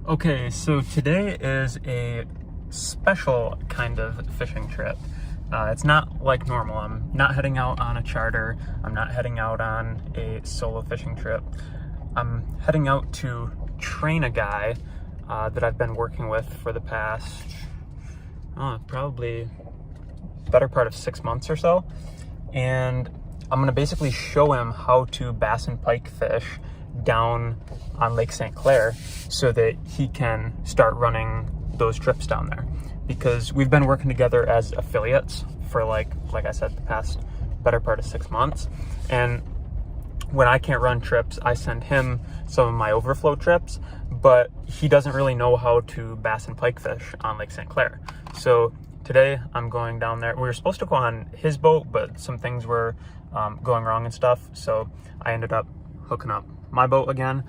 Okay, so today is a special kind of fishing trip. It's not like normal. I'm not heading out on a charter. I'm not heading out on a solo fishing trip. I'm heading out to train a guy that I've been working with for the past, probably better part of 6 months or so. And I'm gonna basically show him how to bass and pike fish down on Lake St. Clair so that he can start running those trips down there. Because we've been working together as affiliates for like I said, the past better part of 6 months. And when I can't run trips, I send him some of my overflow trips, but he doesn't really know how to bass and pike fish on Lake St. Clair. So today I'm going down there. We were supposed to go on his boat, but some things were going wrong and stuff. So I ended up hooking up my boat again.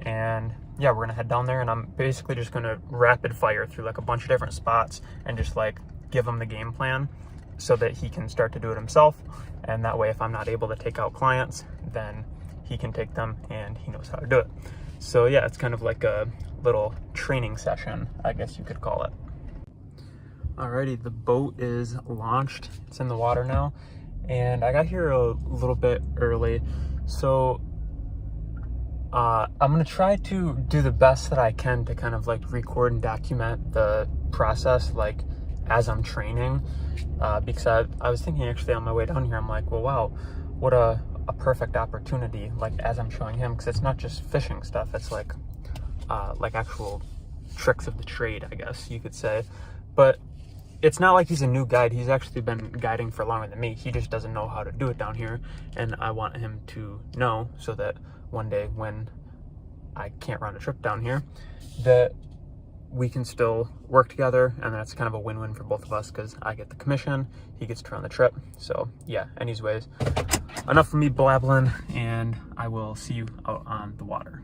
And yeah, we're gonna head down there, and I'm basically just gonna rapid fire through like a bunch of different spots and just like give him the game plan so that he can start to do it himself. And that way, if I'm not able to take out clients, then he can take them and he knows how to do it. So yeah, it's kind of like a little training session, I guess you could call it. Alrighty, the boat is launched. It's in the water now. And I got here a little bit early. So I'm gonna try to do the best that I can to kind of like record and document the process like as I'm training, because I was thinking actually on my way down here, I'm like, well, wow, what a perfect opportunity, like as I'm showing him, because it's not just fishing stuff, it's like actual tricks of the trade, I guess you could say. But it's not like he's a new guide. He's actually been guiding for longer than me. He just doesn't know how to do it down here, and I want him to know so that one day when I can't run a trip down here, that we can still work together, and that's kind of a win-win for both of us because I get the commission, he gets to run the trip. So yeah, anyways, enough for me blabbling, and I will see you out on the water.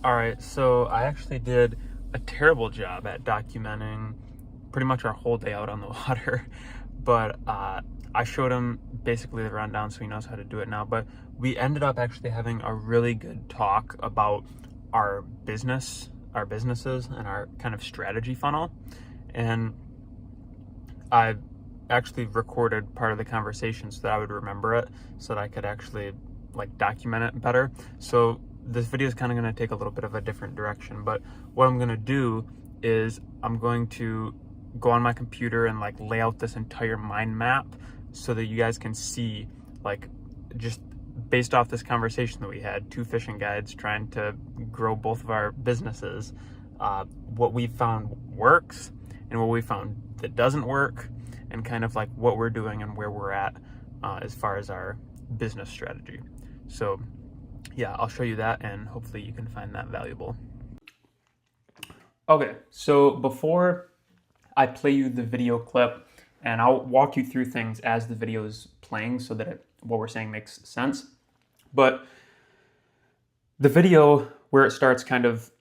All right, so I actually did a terrible job at documenting pretty much our whole day out on the water, but I showed him basically the rundown so he knows how to do it now. But we ended up actually having a really good talk about our businesses and our kind of strategy funnel. And I actually recorded part of the conversation so that I would remember it, so that I could actually like document it better. So this video is kind of going to take a little bit of a different direction, but what I'm going to do is I'm going to go on my computer and like lay out this entire mind map so that you guys can see, like, just based off this conversation that we had, two fishing guides trying to grow both of our businesses, what we found works and what we found that doesn't work, and kind of like what we're doing and where we're at as far as our business strategy. So yeah, I'll show you that, and hopefully you can find that valuable. Okay, so before I play you the video clip, and I'll walk you through things as the video is playing so that what we're saying makes sense. But the video where it starts kind of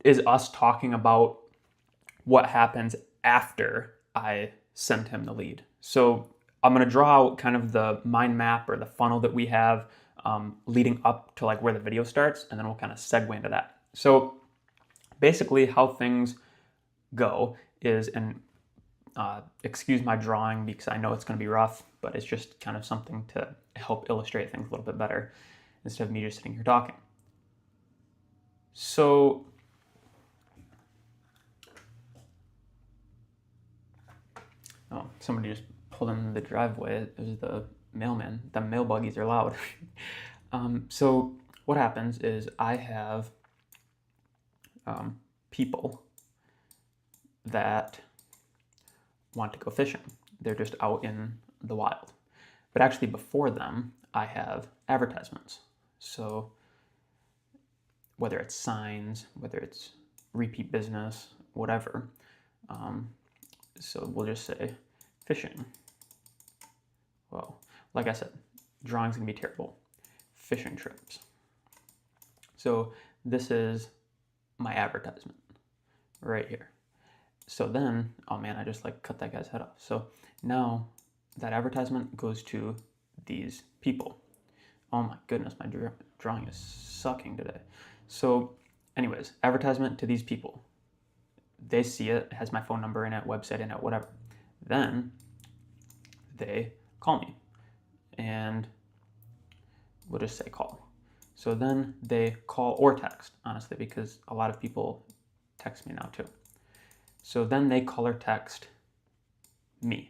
is us talking about what happens after I send him the lead. So I'm going to draw out kind of the mind map or the funnel that we have leading up to like where the video starts, and then we'll kind of segue into that. So basically how things go is, and excuse my drawing because I know it's going to be rough, but it's just kind of something to help illustrate things a little bit better instead of me just sitting here talking. So somebody just pulled in the driveway. It was the mailman. The mail buggies are loud. So what happens is I have people that want to go fishing. They're just out in the wild. But actually before them, I have advertisements. So whether it's signs, whether it's repeat business, whatever. So we'll just say fishing. Well, like I said, drawing's gonna be terrible. Fishing trips. So this is my advertisement right here. So then, oh man, I just like cut that guy's head off. So now that advertisement goes to these people. Oh my goodness, my drawing is sucking today. So anyways, advertisement to these people. They see it, it has my phone number in it, website in it, whatever. Then they call me, and we'll just say call. So then they call or text, honestly, because a lot of people text me now too. So then they call or text me.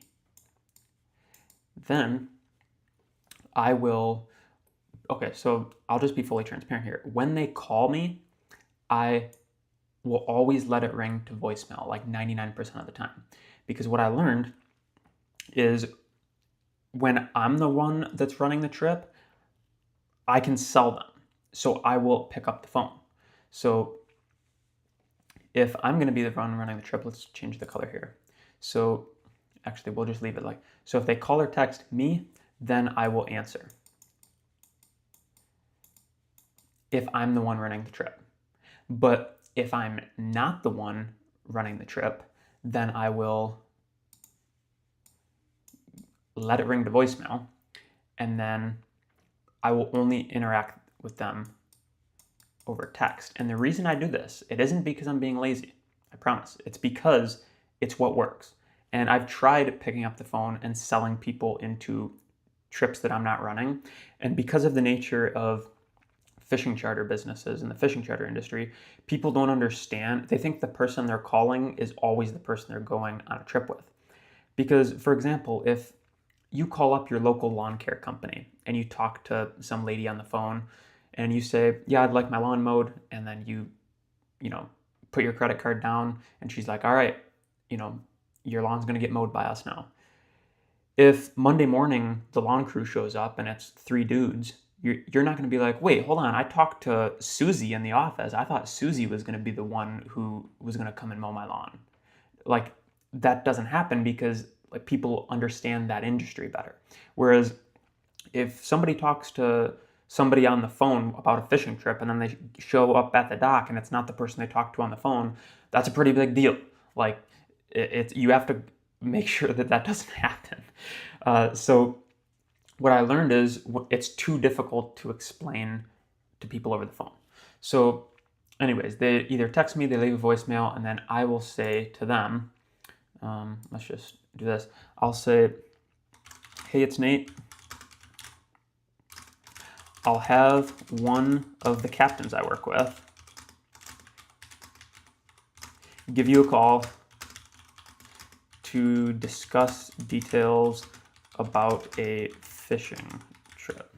Then I will, okay, so I'll just be fully transparent here. When they call me, I will always let it ring to voicemail, like 99% of the time. Because what I learned is when I'm the one that's running the trip, I can sell them. So I will pick up the phone. So if I'm going to be the one running the trip, let's change the color here. So actually, we'll just leave it like, so if they call or text me, then I will answer if I'm the one running the trip. But if I'm not the one running the trip, then I will let it ring to voicemail, and then I will only interact with them over text. And the reason I do this, it isn't because I'm being lazy, I promise. It's because it's what works. And I've tried picking up the phone and selling people into trips that I'm not running. And because of the nature of fishing charter businesses and the fishing charter industry, people don't understand. They think the person they're calling is always the person they're going on a trip with. Because, for example, if you call up your local lawn care company and you talk to some lady on the phone and you say, yeah, I'd like my lawn mowed, and then you put your credit card down, and she's like, all right, your lawn's going to get mowed by us now. If Monday morning the lawn crew shows up and it's 3 dudes, you're not going to be like, wait, hold on, I talked to Susie in the office. I thought Susie was going to be the one who was going to come and mow my lawn. Like, that doesn't happen because like people understand that industry better. Whereas if somebody talks to somebody on the phone about a fishing trip and then they show up at the dock and it's not the person they talked to on the phone, that's a pretty big deal. Like, you have to make sure that that doesn't happen. So what I learned is it's too difficult to explain to people over the phone. So anyways, they either text me, they leave a voicemail, and then I will say to them, let's just do this. I'll say, hey, it's Nate. I'll have one of the captains I work with give you a call to discuss details about a fishing trip.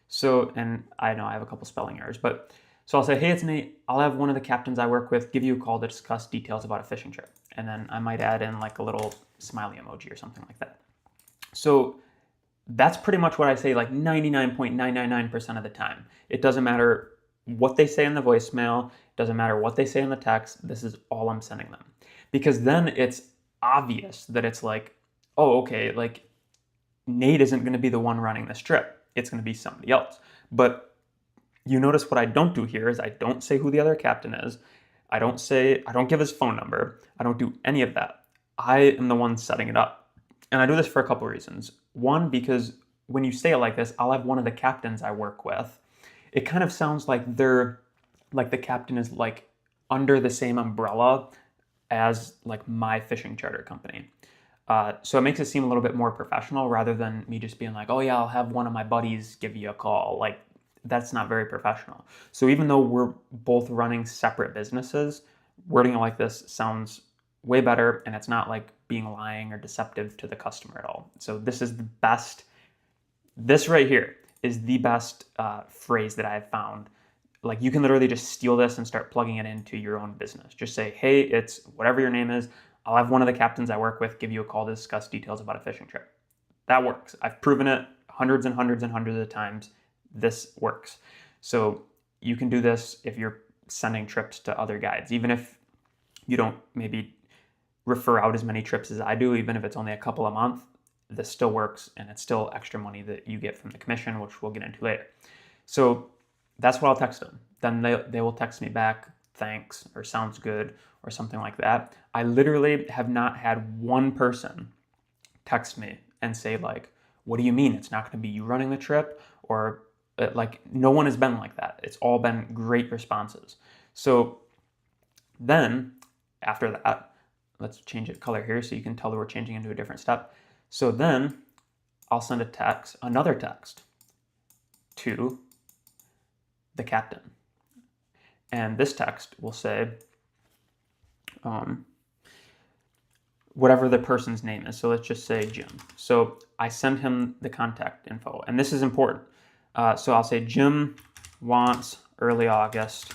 So, and I know I have a couple spelling errors, but so I'll say, hey, it's Nate. I'll have one of the captains I work with give you a call to discuss details about a fishing trip. And then I might add in like a little smiley emoji or something like that. So that's pretty much what I say like 99.999% of the time. It doesn't matter what they say in the voicemail. It doesn't matter what they say in the text. This is all I'm sending them. Because then it's obvious that it's like, oh, okay, like Nate isn't going to be the one running this trip. It's going to be somebody else. But you notice what I don't do here is I don't say who the other captain is. I don't give his phone number. I don't do any of that. I am the one setting it up. And I do this for a couple of reasons. One, because when you say it like this, I'll have one of the captains I work with. It kind of sounds like they're like the captain is like under the same umbrella as like my fishing charter company. So it makes it seem a little bit more professional rather than me just being like, oh yeah, I'll have one of my buddies give you a call. Like, that's not very professional. So even though we're both running separate businesses, wording it like this sounds way better, and it's not like being lying or deceptive to the customer at all. So this is the best, this right here is the best phrase that I've found. Like, you can literally just steal this and start plugging it into your own business. Just say, hey, it's whatever your name is. I'll have one of the captains I work with give you a call to discuss details about a fishing trip. That works. I've proven it hundreds and hundreds and hundreds of times. This works. So you can do this if you're sending trips to other guides, even if you don't maybe refer out as many trips as I do, even if it's only a couple a month, this still works, and it's still extra money that you get from the commission, which we'll get into later. So that's what I'll text them. Then they will text me back, thanks, or sounds good, or something like that. I literally have not had one person text me and say like, what do you mean it's not going to be you running the trip? Or like no one has been like that. It's all been great responses. So then after that, let's change the color here so you can tell that we're changing into a different step. So then I'll send a text, another text to the captain. And this text will say whatever the person's name is. So let's just say Jim. So I send him the contact info. And this is important. So I'll say Jim wants early August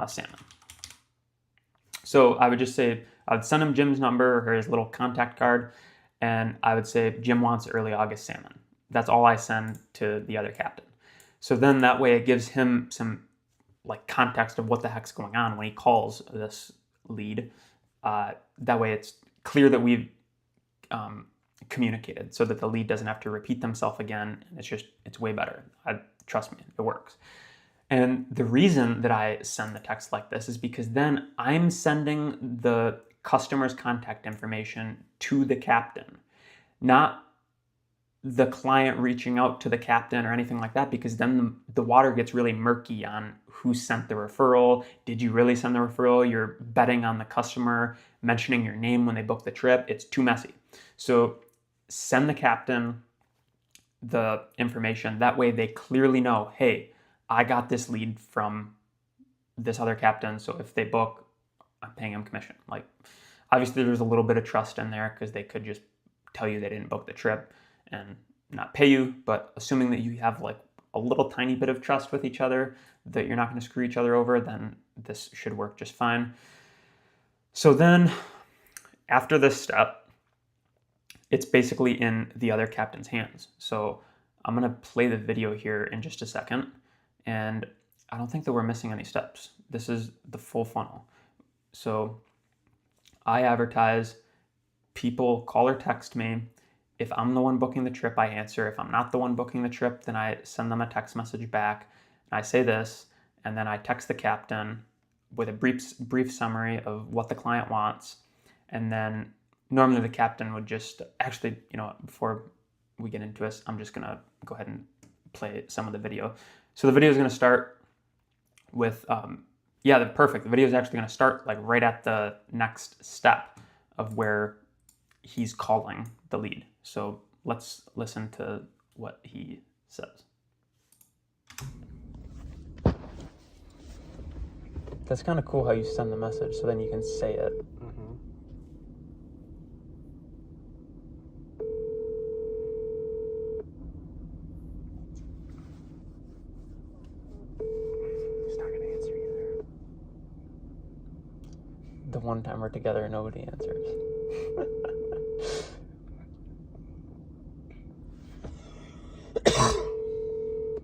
salmon. So I would just say, I would send him Jim's number or his little contact card, and I would say Jim wants early August salmon. That's all I send to the other captain. So then that way it gives him some like context of what the heck's going on when he calls this lead. That way it's clear that we've communicated, so that the lead doesn't have to repeat themselves again. And it's way better. Trust me, it works. And the reason that I send the text like this is because then I'm sending the customer's contact information to the captain, not the client reaching out to the captain or anything like that, because then the water gets really murky on who sent the referral. Did you really send the referral? You're betting on the customer mentioning your name when they book the trip. It's too messy. So send the captain the information. That way they clearly know, hey, I got this lead from this other captain, so if they book, I'm paying them commission. Like, obviously there's a little bit of trust in there because they could just tell you they didn't book the trip and not pay you, but assuming that you have like a little tiny bit of trust with each other, that you're not going to screw each other over, then this should work just fine. So then after this step, it's basically in the other captain's hands. So I'm going to play the video here in just a second. And I don't think that we're missing any steps. This is the full funnel. So I advertise, people call or text me. If I'm the one booking the trip, I answer. If I'm not the one booking the trip, then I send them a text message back. And I say this, and then I text the captain with a brief summary of what the client wants. And then normally the captain would just, actually, before we get into this, I'm just gonna go ahead and play some of the video. So the video is going to start with, perfect. The video is actually going to start like right at the next step of where he's calling the lead. So let's listen to what he says. That's kind of cool how you send the message so then you can say it. Mm-hmm. The one time we're together, nobody answers.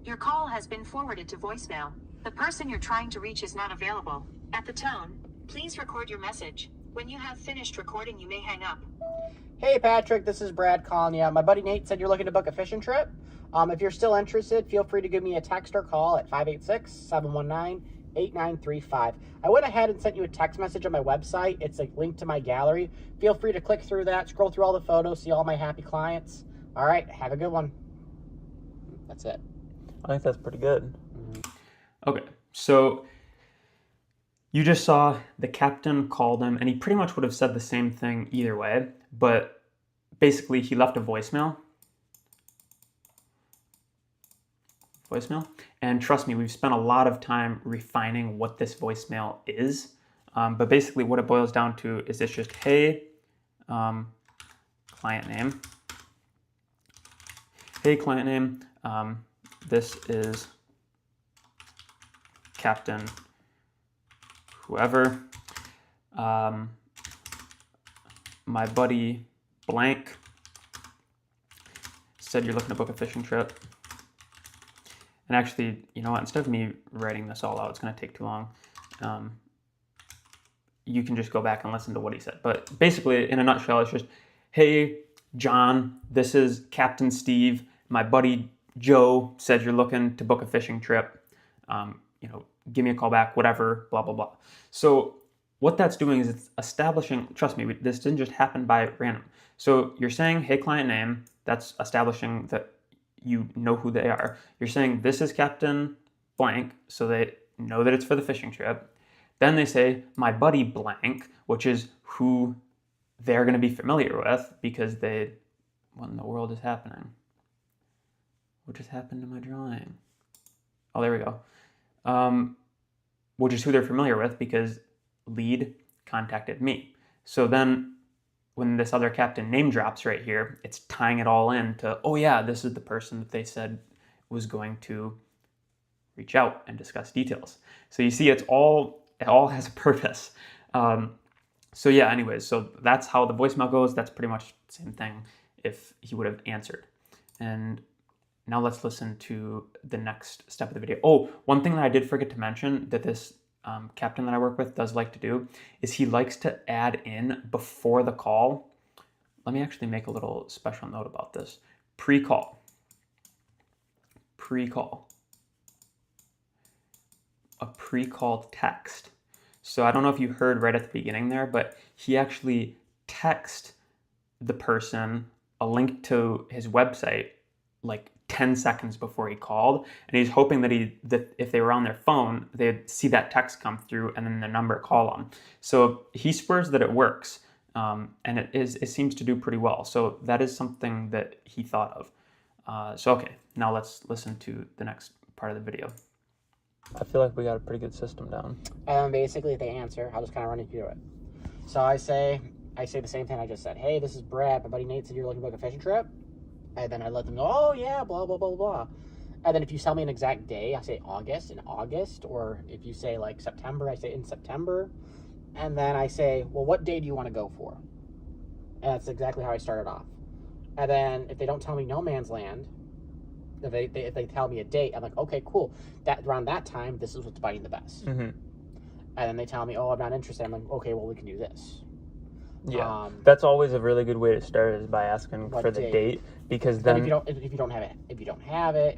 Your call has been forwarded to voicemail. The person you're trying to reach is not available. At the tone, please record your message. When you have finished recording, you may hang up. Hey Patrick, this is Brad calling you. My buddy Nate said you're looking to book a fishing trip. If you're still interested, feel free to give me a text or call at 586-719-8935. I went ahead and sent you a text message on my website. It's a link to my gallery. Feel free to click through that, scroll through all the photos, see all my happy clients. All right, have a good one. That's it. I think that's pretty good. Okay, so you just saw the captain called him, and he pretty much would have said the same thing either way, but basically he left a voicemail. And trust me, we've spent a lot of time refining what this voicemail is. But basically what it boils down to is it's just, hey, client name. Hey, client name. This is Captain whoever. My buddy blank said you're looking to book a fishing trip. And actually, you know what, instead of me writing this all out, it's going to take too long. You can just go back and listen to what he said. But basically, in a nutshell, it's just, hey, John, this is Captain Steve. My buddy Joe said you're looking to book a fishing trip. Give me a call back, whatever, blah, blah, blah. So what that's doing is it's establishing, trust me, this didn't just happen by random. So you're saying, hey, client name, that's establishing that you know who they are. You're saying, this is Captain Blank, so they know that it's for the fishing trip. Then they say, my buddy Blank, which is who they're going to be familiar with because they, what in the world is happening? What just happened to my drawing? Oh, there we go. Which is who they're familiar with because lead contacted me. So then when this other captain name drops right here, it's tying it all in to, oh yeah, this is the person that they said was going to reach out and discuss details. So you see, it all has a purpose. So yeah, anyways, so that's how the voicemail goes. That's pretty much the same thing if he would have answered. And now let's listen to the next step of the video. Oh, one thing that I did forget to mention that this captain that I work with does like to do is he likes to add in before the call. Let me actually make a little special note about this. Pre-call. Pre-call. A pre-call text. So I don't know if you heard right at the beginning there, but he actually texted the person a link to his website like 10 seconds before he called, and he's hoping that if they were on their phone, they'd see that text come through and then the number call them. So he swears that it works, and it seems to do pretty well. So that is something that he thought of. So okay, now let's listen to the next part of the video. I feel like we got a pretty good system down. Basically, if they answer, I'll just kind of run you through it. So I say the same thing I just said. Hey, this is Brad. My buddy Nate said you're looking to book a fishing trip. And then I let them know, oh yeah, blah, blah, blah, blah. And then if you tell me an exact day, I say August, in August. Or if you say like September, I say in September. And then I say, well, what day do you want to go for? And that's exactly how I started off. And then if they don't tell me no man's land, if they tell me a date, I'm like, okay, cool. Around that time, this is what's biting the best. Mm-hmm. And then they tell me, oh, I'm not interested. I'm like, okay, well, we can do this. Yeah, that's always a really good way to start is by asking for the date, because then if you don't have it, if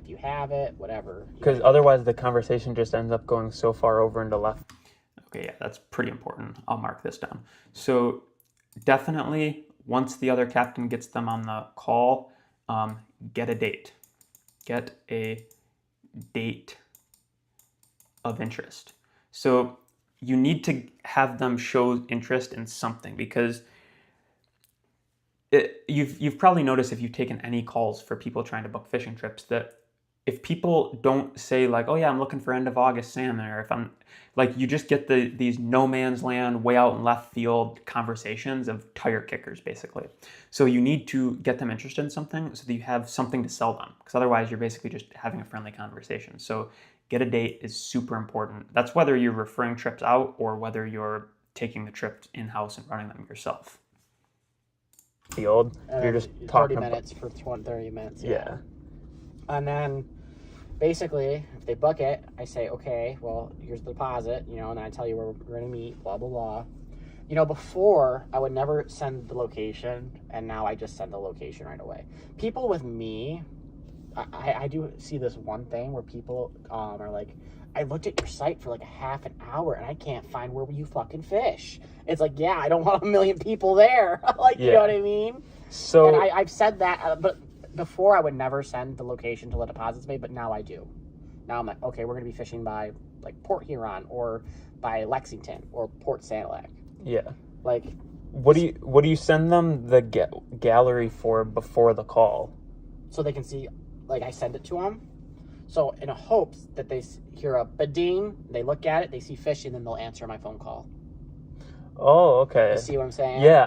you have it, whatever. Because otherwise the conversation just ends up going so far over into left. Okay, yeah, that's pretty important. I'll mark this down. So definitely, once the other captain gets them on the call, get a date. Get a date of interest. So you need to have them show interest in something, because you've probably noticed if you've taken any calls for people trying to book fishing trips that if people don't say like, oh yeah, I'm looking for end of August salmon, or if I'm like, you just get these no man's land, way out in left field conversations of tire kickers basically. So you need to get them interested in something so that you have something to sell them, because otherwise you're basically just having a friendly conversation. So get a date is super important. That's whether you're referring trips out or whether you're taking the trips in-house and running them yourself. You're just 30 talking minutes for 30 minutes. Yeah. And then basically, if they book it, I say, okay, well, here's the deposit, and then I tell you where we're going to meet, blah, blah, blah. Before, I would never send the location, and now I just send the location right away. People with me, I do see this one thing where people are like, I looked at your site for like a half an hour and I can't find where you fucking fish. It's like, yeah, I don't want 1 million people there. You know what I mean? So, and I've said that, but before I would never send the location till the deposit's made, but now I do. Now I'm like, okay, we're going to be fishing by like Port Huron or by Lexington or Port Sanilac. Yeah. Like, what do you send them the gallery for before the call? So they can see, like, I send it to them. So in a hopes that they hear a ba-ding, they look at it, they see fish, and then they'll answer my phone call. Oh, okay. You see what I'm saying? Yeah,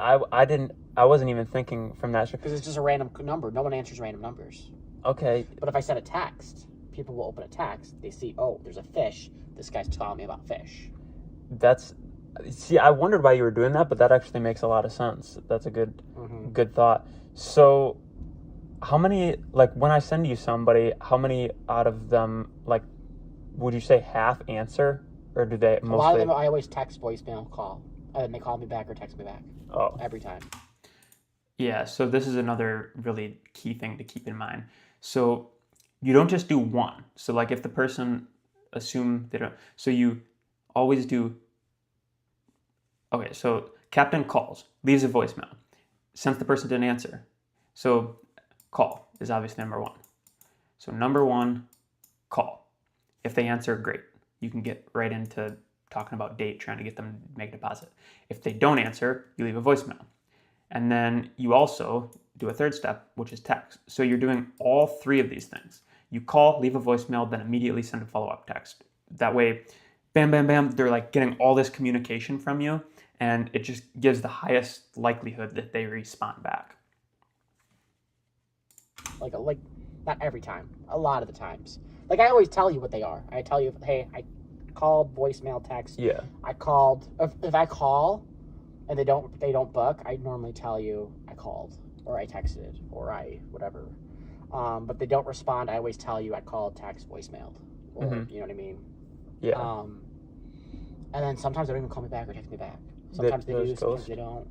I wasn't even thinking from that. Because it's just a random number. No one answers random numbers. Okay. But if I send a text, people will open a text. They see, oh, there's a fish. This guy's telling me about fish. See, I wondered why you were doing that, but that actually makes a lot of sense. That's a good thought. So, how many, like, when I send you somebody, how many out of them, like, would you say half answer? Or do they mostly? A lot of them, I always text, voicemail, call. And then they call me back or text me back. Oh. Every time. Yeah, so this is another really key thing to keep in mind. So, you don't just do one. So, like, if the person assume they don't, so you always do, okay, so captain calls, leaves a voicemail. Since the person didn't answer, so call is obviously number one. So number one, call. If they answer, great. You can get right into talking about date, trying to get them to make a deposit. If they don't answer, you leave a voicemail. And then you also do a third step, which is text. So you're doing all three of these things. You call, leave a voicemail, then immediately send a follow-up text. That way, bam, bam, bam, they're like getting all this communication from you, and it just gives the highest likelihood that they respond back. Like not every time, a lot of the times. Like I always tell you what they are. I tell you, hey, I called, voicemail, text. Yeah. I called. If I call and they don't book, I normally tell you I called or I texted or I whatever. But they don't respond. I always tell you I called, text, voicemailed, or you know what I mean. Yeah. And then sometimes they don't even call me back or text me back. Sometimes they do. Sometimes they don't.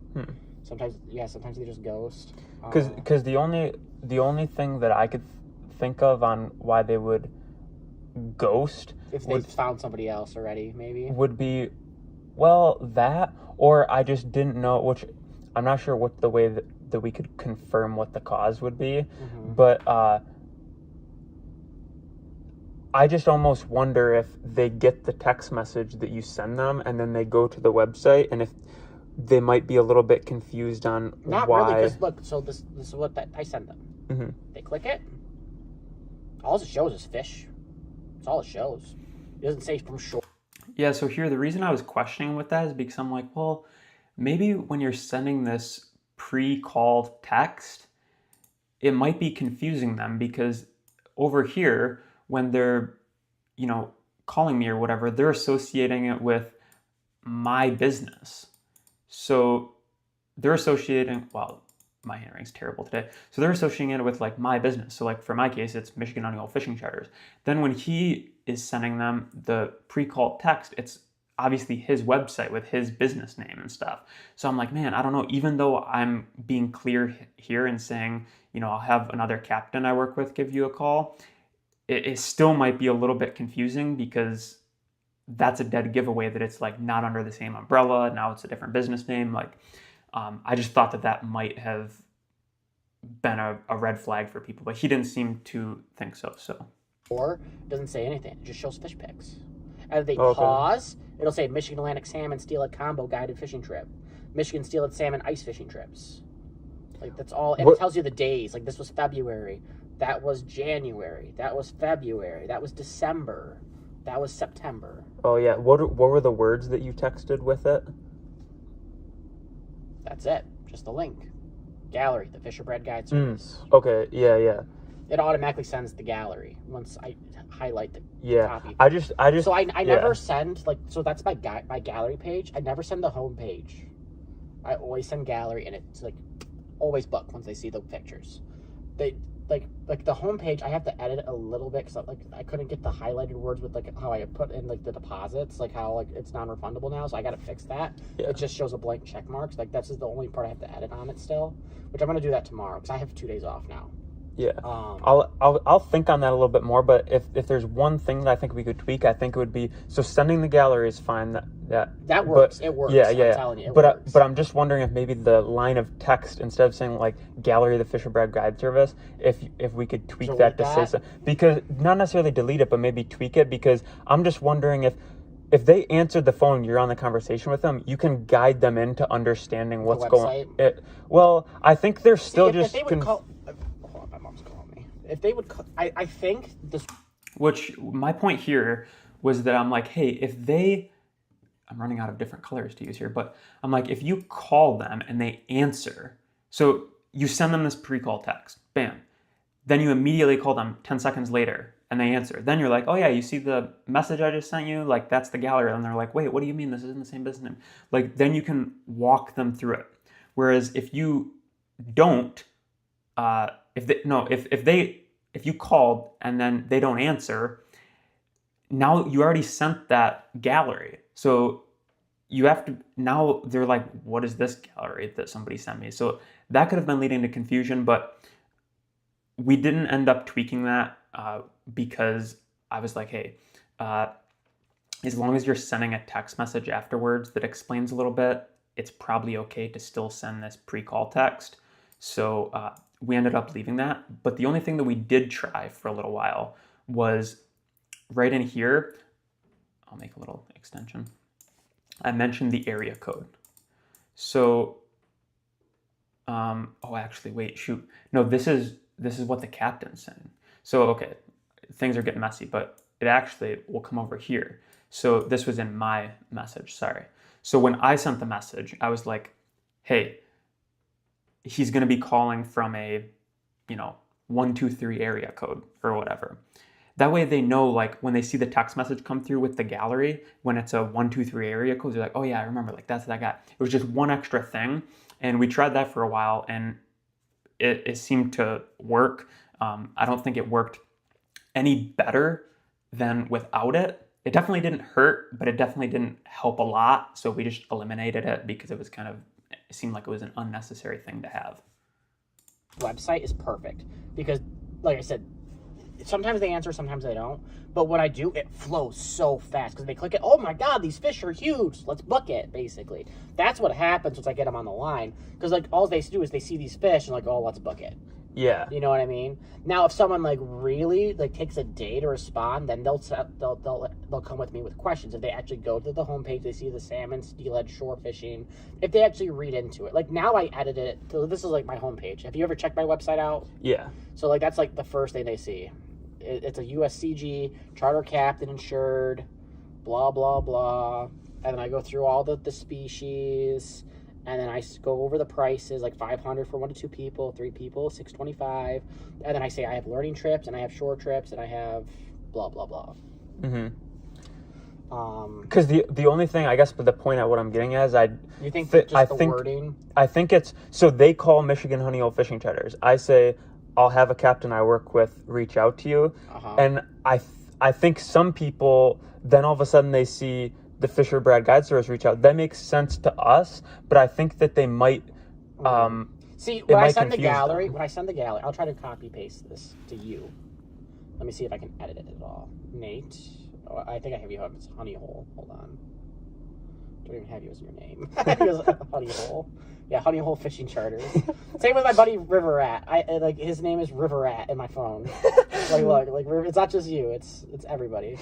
Sometimes they just ghost. Because the only thing that I could think of on why they would ghost, if they found somebody else already, maybe would be, well, that, or I just didn't know, which I'm not sure what the way that we could confirm what the cause would be, but I just almost wonder if they get the text message that you send them and then they go to the website, and if they might be a little bit confused on not why. really, because look, so this is what I send them. They click it. All it shows is fish. That's all it shows. It doesn't say from shore. Yeah, so here, the reason I was questioning with that is because I'm like, well, maybe when you're sending this pre-called text, it might be confusing them, because over here, when they're, calling me or whatever, they're associating it with my business. So they're associating, well, my handwriting's terrible today. So they're associating it with like my business. So like for my case, it's Michigan Annual Fishing Charters. Then when he is sending them the pre-called text, it's obviously his website with his business name and stuff. So I'm like, man, I don't know, even though I'm being clear here and saying, I'll have another captain I work with give you a call, it still might be a little bit confusing, because that's a dead giveaway that it's like not under the same umbrella. Now it's a different business name. Like, I just thought that might have been a red flag for people, but he didn't seem to think so. Or it doesn't say anything. It just shows fish pics. And if they pause, it'll say Michigan Atlantic Salmon Steelhead Combo Guided Fishing Trip, Michigan Steelhead Salmon Ice Fishing Trips. Like, that's all. And it tells you the days. Like, this was February. That was January. That was February. That was December. That was September. Oh, yeah. What were the words that you texted with it? That's it. Just the link. Gallery, the Fisher Bread Guide service. Okay, yeah. It automatically sends the gallery once I highlight the copy. I just. So I never send, like, so that's my gallery page. I never send the home page. I always send gallery, and it's like always book once they see the pictures. They like the home page. I have to edit it a little bit because I couldn't get the highlighted words with like how I put in like the deposits, like how like it's non-refundable now. So I got to fix that. Yeah. It just shows a blank check marks. Like that's the only part I have to edit on it still, which I'm gonna do that tomorrow because I have 2 days off now. Yeah. I'll think on that a little bit more, but if there's one thing that I think we could tweak, I think it would be, so sending the gallery is fine. That works. It works. Yeah. I'm telling you, it works. But I'm just wondering if maybe the line of text, instead of saying like Gallery the Fisher Bread Guide Service, if we could tweak that to say so, because not necessarily delete it, but maybe tweak it, because I'm just wondering if they answered the phone, you're on the conversation with them, you can guide them into understanding what's going on. Well, I think they're still if they would call, hold on, my mom's calling me. If they would call, I think this. Which, my point here was that I'm like, hey, I'm running out of different colors to use here, but I'm like, if you call them and they answer, so you send them this pre-call text, bam, then you immediately call them 10 seconds later and they answer. Then you're like, oh yeah, you see the message I just sent you? Like, that's the gallery. And they're like, wait, what do you mean this isn't the same business name? Like, then you can walk them through it. Whereas if you don't, if you called and then they don't answer, now you already sent that gallery. So you have to, now they're like, what is this gallery that somebody sent me? So that could have been leading to confusion, but we didn't end up tweaking that because I was like, hey, as long as you're sending a text message afterwards that explains a little bit, it's probably okay to still send this pre-call text. So we ended up leaving that. But the only thing that we did try for a little while was right in here. I'll make a little extension. I mentioned the area code. So, oh, actually, wait, shoot. No, this is what the captain's saying. So, okay, things are getting messy, but it actually will come over here. So this was in my message, sorry. So when I sent the message, I was like, hey, he's going to be calling from a, 123 area code or whatever. That way they know, like, when they see the text message come through with the gallery, when it's a 123 area code, they're like, oh yeah, I remember, like, that's that guy. It was just one extra thing. And we tried that for a while, and it seemed to work. I don't think it worked any better than without it. It definitely didn't hurt, but it definitely didn't help a lot. So we just eliminated it because it seemed like it was an unnecessary thing to have. Website is perfect because, like I said, sometimes they answer, sometimes they don't. But when I do, it flows so fast because they click it. Oh my God, these fish are huge. Let's book it, basically. That's what happens once I get them on the line. Because, like, all they do is they see these fish and, like, oh, let's book it. Yeah. You know what I mean? Now, if someone, like, really, like, takes a day to respond, then they'll come with me with questions. If they actually go to the homepage, they see the salmon, steelhead, shore fishing. If they actually read into it. Like, now I edited it. So this is, like, my homepage. Have you ever checked my website out? Yeah. So, like, that's, like, the first thing they see. It's a USCG, charter captain insured, blah, blah, blah. And then I go through all the species, and then I go over the prices, like $500 for 1 to 2 people, 3 people, $625. And then I say I have learning trips, and I have shore trips, and I have blah, blah, blah. Because the only thing, I guess, but the point at what I'm getting at is You think the wording? I think it's, so they call Michigan honey hole fishing charters. I say, I'll have a captain I work with reach out to you. And I think some people, then all of a sudden they see the Fisher Brad Guide Service reach out. That makes sense to us, but I think that they might see, when I send the gallery, I'll try to copy paste this to you. Let me see if I can edit it at all. Nate. Oh, I think I have you as Honey Hole. Hold on. Don't even have you as your name. Honey Hole. Yeah, Honey Hole Fishing Charters. Same with my buddy River Rat. His name is River Rat in my phone. Look, it's not just you. It's everybody.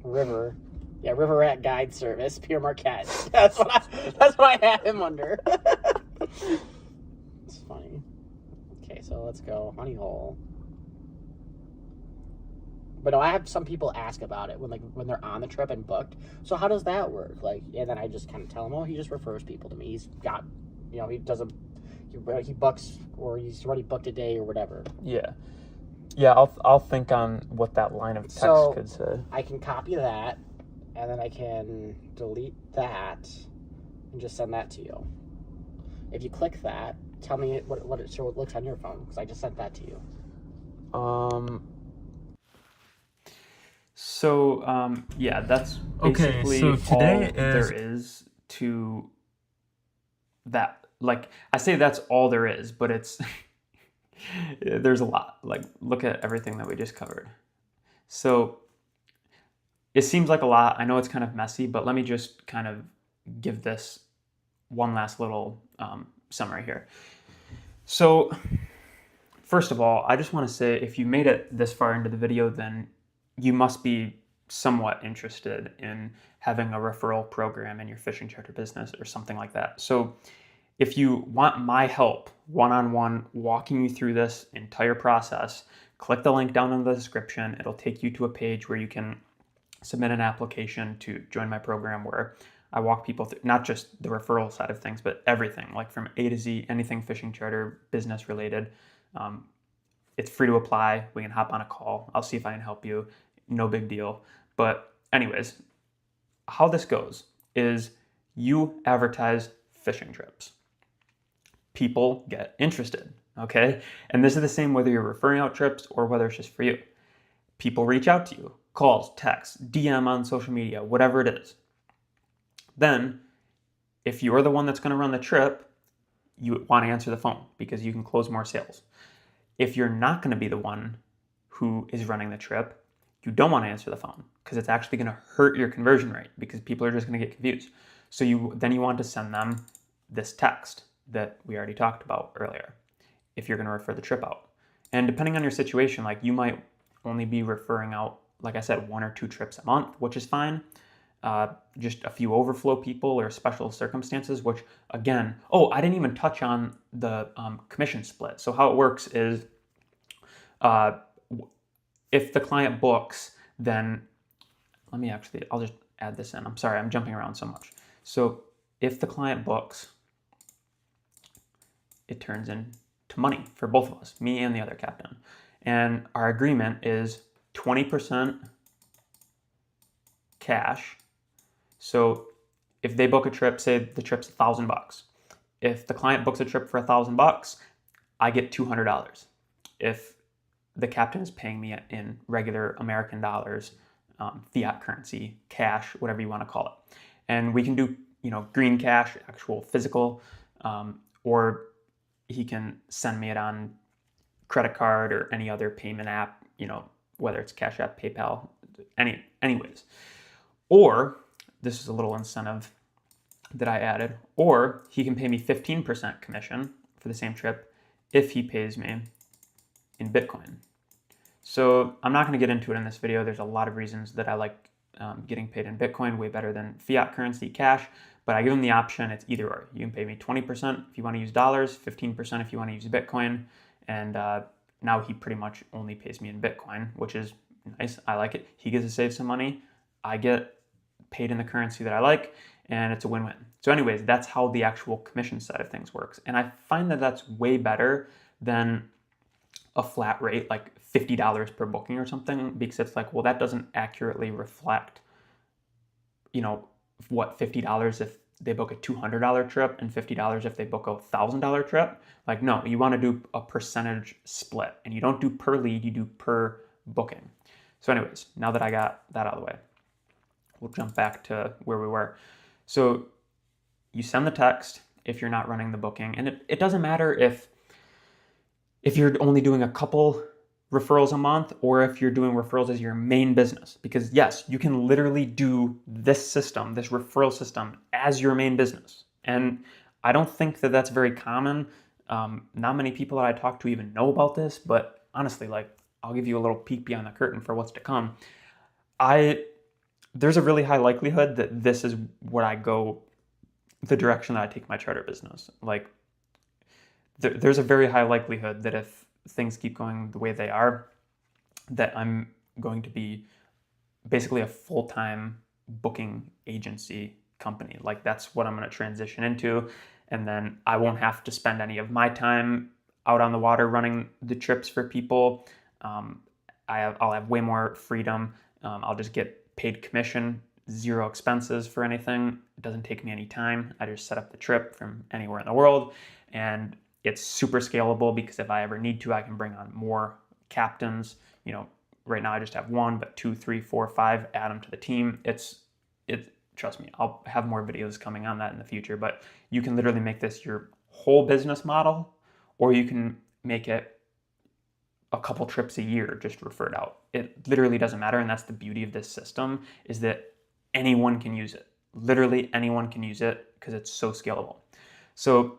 River. Yeah, River Rat Guide Service, Pierre Marquette. That's what I have him under. It's funny. Okay, so let's go Honey Hole. But no, I have some people ask about it when they're on the trip and booked. So how does that work? And then I just kind of tell them, oh, he just refers people to me. He's got, he doesn't, he bucks, or he's already booked a day or whatever. Yeah. I'll think on what that line of text could say. I can copy that, and then I can delete that, and just send that to you. If you click that, tell me what it looks on your phone, because I just sent that to you. So, yeah, that's basically all there is to that. Like, I say that's all there is, but it's, there's a lot. Like, look at everything that we just covered. So, it seems like a lot. I know it's kind of messy, but let me just kind of give this one last little summary here. So, first of all, I just want to say, if you made it this far into the video, then you must be somewhat interested in having a referral program in your fishing charter business or something like that. So if you want my help one-on-one walking you through this entire process, click the link down in the description. It'll take you to a page where you can submit an application to join my program, where I walk people through not just the referral side of things, but everything, like from A to Z, anything fishing charter business related. It's free to apply. We can hop on a call. I'll see if I can help you. No big deal. But anyways, how this goes is you advertise fishing trips. People get interested, okay? And this is the same whether you're referring out trips or whether it's just for you. People reach out to you, calls, texts, DM on social media, whatever it is. Then, if you're the one that's going to run the trip, you want to answer the phone because you can close more sales. If you're not going to be the one who is running the trip, you don't want to answer the phone because it's actually going to hurt your conversion rate because people are just going to get confused. So then you want to send them this text. that we already talked about earlier if you're going to refer the trip out. And depending on your situation, like you might only be referring out, like I said, 1 or 2 trips a month, which is fine. Just a few overflow people or special circumstances, which again, oh, I didn't even touch on the commission split. So how it works is if the client books, then I'll just add this in. I'm sorry, I'm jumping around so much. So if the client books, it turns into money for both of us, me and the other captain. And our agreement is 20% cash. So if they book a trip, say the trip's $1,000. If the client books a trip for $1,000, I get $200. If the captain is paying me in regular American dollars, fiat currency, cash, whatever you want to call it. And we can do, green cash, actual physical, or he can send me it on credit card or any other payment app, whether it's Cash App, PayPal, anyways. Or, this is a little incentive that I added, or he can pay me 15% commission for the same trip if he pays me in Bitcoin. So I'm not going to get into it in this video. There's a lot of reasons that I like getting paid in Bitcoin way better than fiat currency cash, but I give him the option. It's either or. You can pay me 20% if you want to use dollars, 15% if you want to use Bitcoin, and now he pretty much only pays me in Bitcoin, which is nice. I like it. He gets to save some money. I get paid in the currency that I like, and it's a win-win. So anyways, that's how the actual commission side of things works. And I find that that's way better than a flat rate, like $50 per booking or something, because it's like, well, that doesn't accurately reflect, what, $50 if they book a $200 trip and $50 if they book a $1,000 trip. Like, no, you want to do a percentage split, and you don't do per lead, you do per booking. So anyways, now that I got that out of the way, we'll jump back to where we were. So you send the text if you're not running the booking, and it doesn't matter if you're only doing a couple referrals a month or if you're doing referrals as your main business, because yes, you can literally do this system, this referral system, as your main business. And I don't think that that's very common. Not many people that I talk to even know about this, but honestly, I'll give you a little peek behind the curtain for what's to come. There's a really high likelihood that this is what I go, the direction that I take my charter business. There's a very high likelihood that if things keep going the way they are, that I'm going to be basically a full-time booking agency company. That's what I'm going to transition into. And then I won't have to spend any of my time out on the water running the trips for people. I'll have way more freedom. I'll just get paid commission, 0 expenses for anything. It doesn't take me any time. I just set up the trip from anywhere in the world, and it's super scalable because if I ever need to, I can bring on more captains. Right now I just have 1, but 2, 3, 4, 5, add them to the team. Trust me, I'll have more videos coming on that in the future, but you can literally make this your whole business model, or you can make it a couple trips a year just referred out. It literally doesn't matter, and that's the beauty of this system, is that anyone can use it. Literally anyone can use it because it's so scalable. So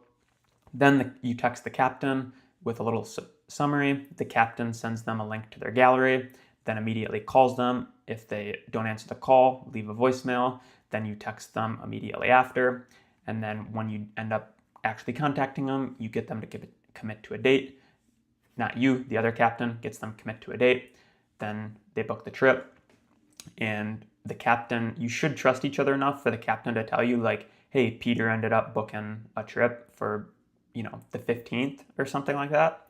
then you text the captain with a little summary. The captain sends them a link to their gallery, then immediately calls them. If they don't answer the call, leave a voicemail. Then you text them immediately after. And then when you end up actually contacting them, you get them to commit to a date. Not you, the other captain gets them commit to a date. Then they book the trip. And the captain, you should trust each other enough for the captain to tell you, hey, Peter ended up booking a trip for, the 15th or something like that.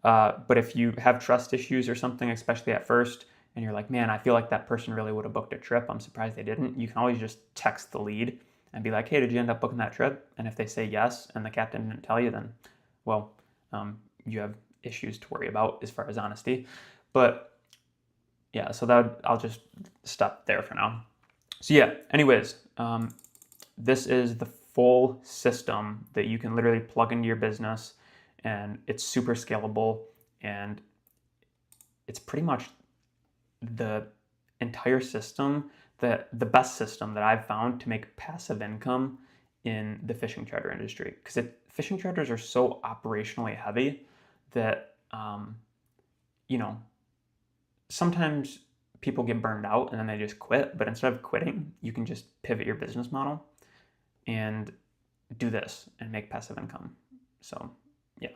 But if you have trust issues or something, especially at first, and you're like, man, I feel like that person really would have booked a trip, I'm surprised they didn't, you can always just text the lead and be like, hey, did you end up booking that trip? And if they say yes, and the captain didn't tell you, then, well, you have issues to worry about as far as honesty. But yeah, so I'll just stop there for now. So yeah, anyways, this is the full system that you can literally plug into your business, and it's super scalable, and it's pretty much the entire system, the best system that I've found to make passive income in the fishing charter industry, because fishing charters are so operationally heavy that, you know, sometimes people get burned out and then they just quit. But instead of quitting, you can just pivot your business model and do this and make passive income. So, yeah.